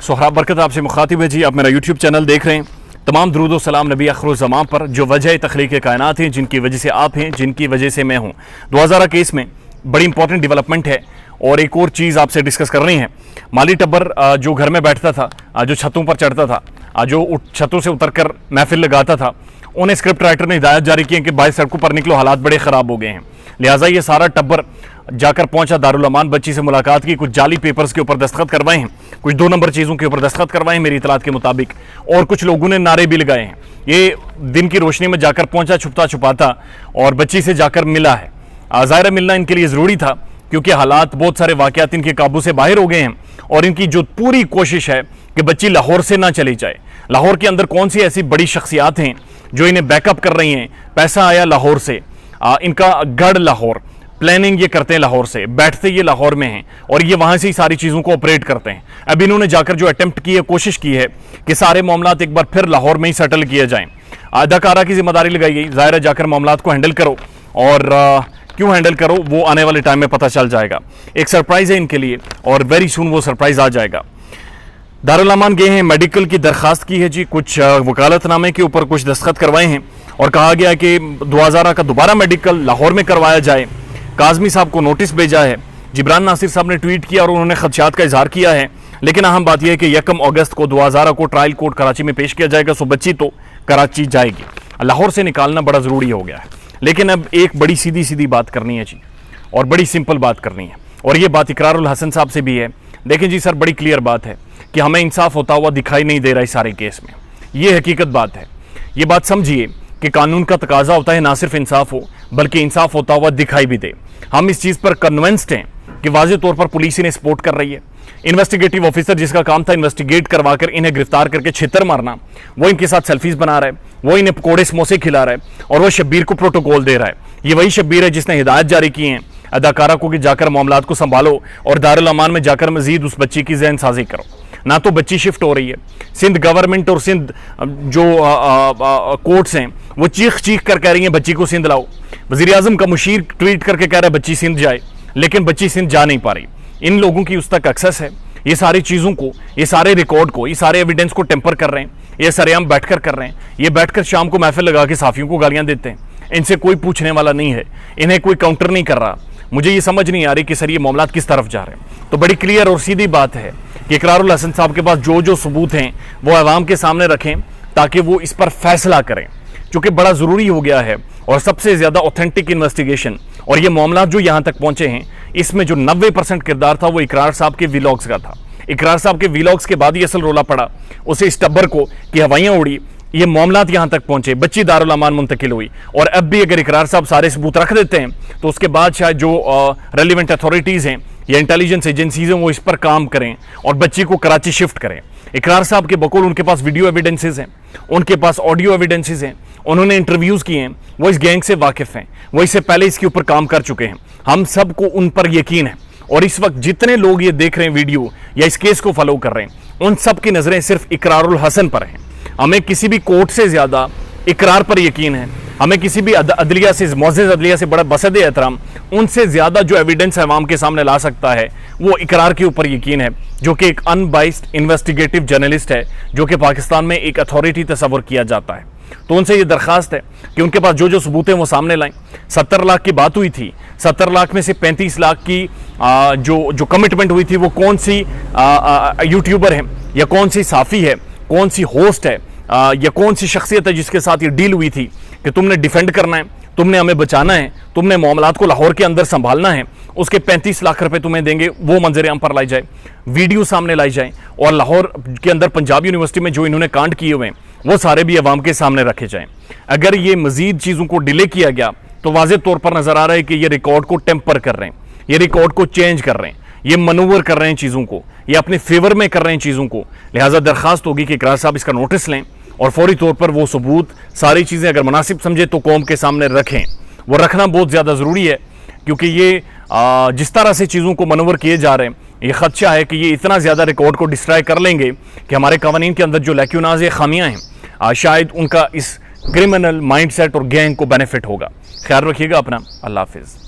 सोहराब बरकत आपसे मुखातिब है जी। आप मेरा यूट्यूब चैनल देख रहे हैं। तमाम दरूद व सलाम नबी आखिरुज़्ज़मान पर जो वजह तख्लीक़ कायनात हैं, जिनकी वजह से आप हैं, जिनकी वजह से मैं हूँ। 2000 केस में बड़ी इंपॉर्टेंट डेवलपमेंट है और एक और चीज़ आपसे डिस्कस करनी है। माली टब्बर जो घर में बैठता था, जो छतों पर चढ़ता था, जो छतों से उतर कर महफिल लगाता था, उन्हें स्क्रिप्ट राइटर ने हिदायत जारी की कि भाई सड़कों पर निकलो, हालात बड़े ख़राब हो गए हैं। लिहाजा ये सारा टब्बर जाकर पहुंचा दारुल अमान, बच्ची से मुलाकात की, कुछ जाली पेपर्स के ऊपर दस्तखत करवाए हैं, कुछ 2 नंबर चीज़ों के ऊपर दस्तखत करवाए हैं मेरी इतलात के मुताबिक, और कुछ लोगों ने नारे भी लगाए हैं। ये दिन की रोशनी में जाकर पहुंचा छुपता छुपाता और बच्ची से जाकर मिला है। ज़ाहिर मिलना इनके लिए ज़रूरी था क्योंकि हालात, बहुत सारे वाक़यात इनके काबू से बाहर हो गए हैं और इनकी जो पूरी कोशिश है कि बच्ची लाहौर से ना चली जाए। लाहौर के अंदर कौन सी ऐसी बड़ी शख्सियात हैं जो इन्हें बैकअप कर रही हैं। पैसा आया लाहौर से, इनका गढ़ लाहौर, प्लानिंग ये करते हैं लाहौर से, बैठते ये लाहौर में हैं और ये वहाँ से ही सारी चीज़ों को ऑपरेट करते हैं। अब इन्होंने जाकर जो अटेम्प्ट की है, कोशिश की है कि सारे मामलात एक बार फिर लाहौर में ही सेटल किए जाएँ। अदाकारा की जिम्मेदारी लगाई गई, ज़ाहिर है जाकर मामलात को हैंडल करो और क्यों हैंडल करो वो आने वाले टाइम में पता चल जाएगा। एक सरप्राइज़ है इनके लिए और वेरी सून वो सरप्राइज़ आ जाएगा। दारुल अमान गए हैं, मेडिकल की दरख्वास्त की है जी, कुछ वकालतनामे के ऊपर कुछ दस्तखत करवाए हैं और कहा गया कि 2000 का दोबारा मेडिकल लाहौर में करवाया जाए। काज़मी साहब को नोटिस भेजा है। जिब्रान नासिर साहब ने ट्वीट किया और उन्होंने खदशात का इजहार किया है। लेकिन अहम बात यह है कि 1 अगस्त को 2000 को ट्रायल कोर्ट कराची में पेश किया जाएगा। सो बच्ची तो कराची जाएगी, लाहौर से निकालना बड़ा ज़रूरी हो गया है। लेकिन अब एक बड़ी सीधी सीधी बात करनी है जी, और बड़ी सिंपल बात करनी है, और ये बात इकरारुल हसन साहब से भी है। देखें जी सर, बड़ी क्लियर बात है कि हमें इंसाफ होता हुआ दिखाई नहीं दे रहा इस सारे केस में। ये हकीकत बात है। ये बात समझिए कि कानून का तकाजा होता है ना सिर्फ इंसाफ हो, बल्कि इंसाफ होता हुआ दिखाई भी दे। हम इस चीज़ पर कन्विंस्ड हैं कि वाज़े तौर पर पुलिस इन्हें सपोर्ट कर रही है। इन्वेस्टिगेटिव ऑफिसर जिसका काम था इन्वेस्टिगेट करवाकर इन्हें गिरफ्तार करके छितर मारना, वो इनके साथ सेल्फीज बना रहा है, वो इन्हें पकोड़े समोसे खिला रहा है और वो शब्बीर को प्रोटोकॉल दे रहा है। ये वही शब्बीर है जिसने हिदायत जारी की है अदाकारा को कि जाकर मामलात को संभालो और दारुल अमान में जाकर मजीद उस बच्ची की जहन साजी करो। ना तो बच्ची शिफ्ट हो रही है, सिंध गवर्नमेंट और सिंध जो कोर्ट्स हैं वो चीख चीख कर कह रही हैं बच्ची को सिंध लाओ। वज़ीर आज़म का मुशीर ट्वीट करके कह रहा है बच्ची सिंध जाए, लेकिन बच्ची सिंध जा नहीं पा रही। इन लोगों की उस तक एक्सेस है। ये सारी चीज़ों को, ये सारे रिकॉर्ड को, ये सारे एविडेंस को टेम्पर कर रहे हैं। ये सरेआम बैठकर कर रहे हैं। ये बैठकर शाम को महफिल लगा के साफियों को गालियां देते हैं। इनसे कोई पूछने वाला नहीं है, इन्हें कोई काउंटर नहीं कर रहा। मुझे ये समझ नहीं आ रही कि सर ये मामलात किस तरफ जा रहे हैं। तो बड़ी क्लियर और सीधी बात है कि इकरारुल हसन साहब के पास जो जो सबूत हैं वो अवाम के सामने रखें ताकि वो इस पर फैसला करें, चूँकि बड़ा ज़रूरी हो गया है। और सबसे ज़्यादा ऑथेंटिक इन्वेस्टिगेशन और ये मामला जो यहाँ तक पहुँचे हैं, इसमें जो 90% किरदार था वो इकरार साहब के व्लॉग्स का था। इकरार साहब के व्लॉग्स के बाद ही असल रोला पड़ा उसे इस टब्बर को कि हवाइयाँ उड़ी, ये मामलात यहाँ तक पहुँचे, बच्ची दारुल अमान मुंतकिल हुई। और अब भी अगर इकरार साहब सारे सबूत रख देते हैं तो उसके बाद शायद जो रेलिवेंट अथॉरिटीज़ हैं या इंटेलिजेंस एजेंसीज हैं वो इस पर काम करें और बच्ची को कराची शिफ्ट करें। इकरार साहब के बकौल उनके पास वीडियो एविडेंसेस हैं, उनके पास ऑडियो एविडेंसेस हैं, उन्होंने इंटरव्यूज़ किए हैं, वो इस गैंग से वाकिफ़ हैं, वो इससे पहले इसके ऊपर काम कर चुके हैं। हम सबको उन पर यकीन है और इस वक्त जितने लोग ये देख रहे हैं वीडियो या इस केस को फॉलो कर रहे हैं, उन सब की नज़रें सिर्फ इकरारुल हसन पर हैं। हमें किसी भी कोर्ट से ज़्यादा इकरार पर यकीन है। हमें किसी भी अदलिया से, मुअज़्ज़ज़ अदलिया से बड़ा बसद एहतराम, उनसे ज़्यादा जो एविडेंस अवाम के सामने ला सकता है वो इकरार के ऊपर यकीन है, जो कि एक अनबाइस्ड इन्वेस्टिगेटिव जर्नलिस्ट है, जो कि पाकिस्तान में एक अथॉरिटी तस्वर किया जाता है। तो उनसे ये दरख्वास्त है कि उनके पास जो जो सबूत हैं वो सामने लाएं। 70 लाख की बात हुई थी, 70 लाख में से 35 लाख की जो कमिटमेंट हुई थी वो कौन सी यूट्यूबर है या कौन सी साफ़ी है, कौन सी होस्ट है या कौन सी शख्सियत है जिसके साथ ये डील हुई थी कि तुमने डिफेंड करना है, तुमने हमें बचाना है, तुमने मामलात को लाहौर के अंदर संभालना है, उसके 35 लाख रुपए तुम्हें देंगे। वो मंजर आम पर लाई जाए, वीडियो सामने लाई जाए और लाहौर के अंदर पंजाब यूनिवर्सिटी में जो इन्होंने कांड किए हुए हैं वो सारे भी अवाम के सामने रखे जाएं। अगर ये मजीद चीज़ों को डिले किया गया तो वाज़े तौर पर नज़र आ रहा है कि ये रिकॉर्ड को टेम्पर कर रहे हैं, ये रिकॉर्ड को चेंज कर रहे हैं, ये मनूवर कर रहे हैं चीज़ों को, ये अपने फेवर में कर रहे हैं चीज़ों को। लिहाजा दरख्वास्त होगी कि इकरार साहब इसका नोटिस लें और फौरी तौर पर वो सबूत, सारी चीज़ें अगर मुनासिब समझे तो कौम के सामने रखें। वो रखना बहुत ज़्यादा ज़रूरी है क्योंकि ये जिस तरह से चीज़ों को मनवर किए जा रहे हैं, ये खदशा है कि ये इतना ज़्यादा रिकॉर्ड को डिस्ट्रॉय कर लेंगे कि हमारे कवानीन के अंदर जो लैक्यूनाज या खामियाँ हैं शायद उनका इस क्रिमिनल माइंडसेट और गैंग को बेनिफिट होगा। ख्याल रखिएगा अपना। अल्लाह हाफिज़।